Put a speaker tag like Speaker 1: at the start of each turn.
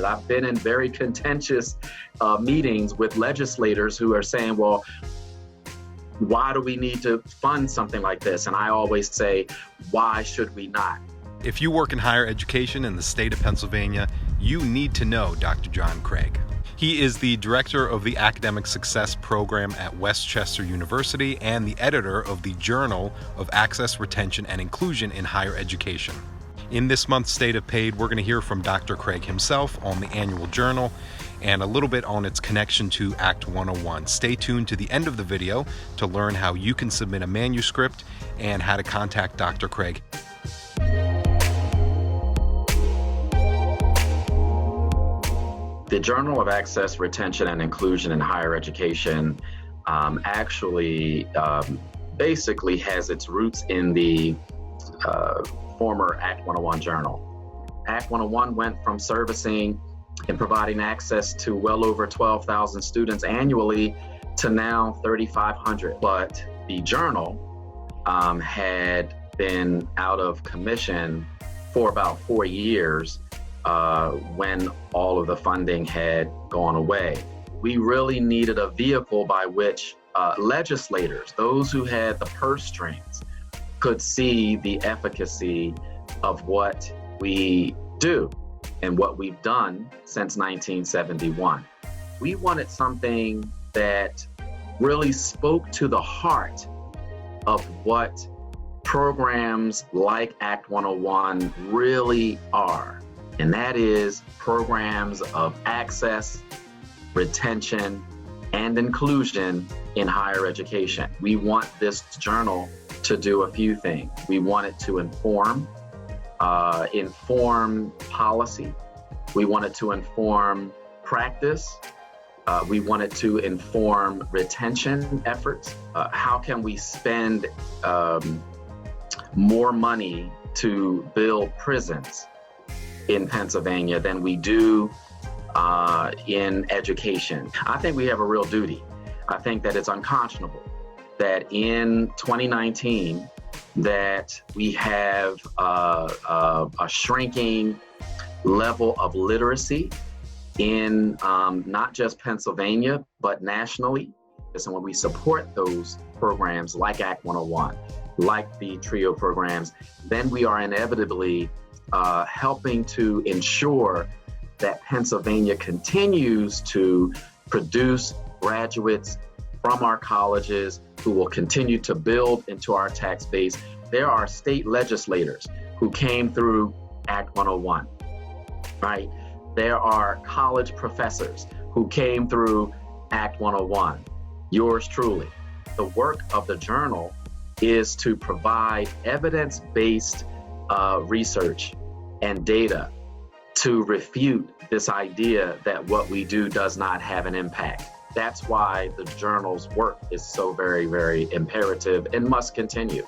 Speaker 1: I've been in very contentious meetings with legislators who are saying, well, why do we need to fund something like this? And I always say, why should we not?
Speaker 2: If you work in higher education in the state of Pennsylvania, you need to know Dr. John Craig. He is the director of the Academic Success Program at Westchester University and the editor of the Journal of Access, Retention, and Inclusion in Higher Education. In this month's State of PADE, we're going to hear from Dr. Craig himself on the annual journal and a little bit on its connection to Act 101. Stay tuned to the end of the video to learn how you can submit a manuscript and how to contact Dr. Craig.
Speaker 1: The Journal of Access, Retention, and Inclusion in Higher Education basically has its roots in the former Act 101 journal. Act 101 went from servicing and providing access to well over 12,000 students annually to now 3,500. But the journal had been out of commission for about 4 years when all of the funding had gone away. We really needed a vehicle by which legislators, those who had the purse strings, could see the efficacy of what we do and what we've done since 1971. We wanted something that really spoke to the heart of what programs like Act 101 really are, and that is programs of access, retention, and inclusion in higher education. We want this journal to do a few things. We want it to inform policy. We want it to inform practice. We want it to inform retention efforts. How can we spend more money to build prisons in Pennsylvania than we do in education? I think we have a real duty. I think that it's unconscionable that in 2019 that we have a shrinking level of literacy in not just Pennsylvania, but nationally. And when we support those programs like Act 101, like the TRIO programs, then we are inevitably helping to ensure that Pennsylvania continues to produce graduates from our colleges who will continue to build into our tax base. There are state legislators who came through Act 101, right? There are college professors who came through Act 101, yours truly. The work of the journal is to provide evidence-based research and data to refute this idea that what we do does not have an impact. That's why the journal's work is so very, very imperative and must continue.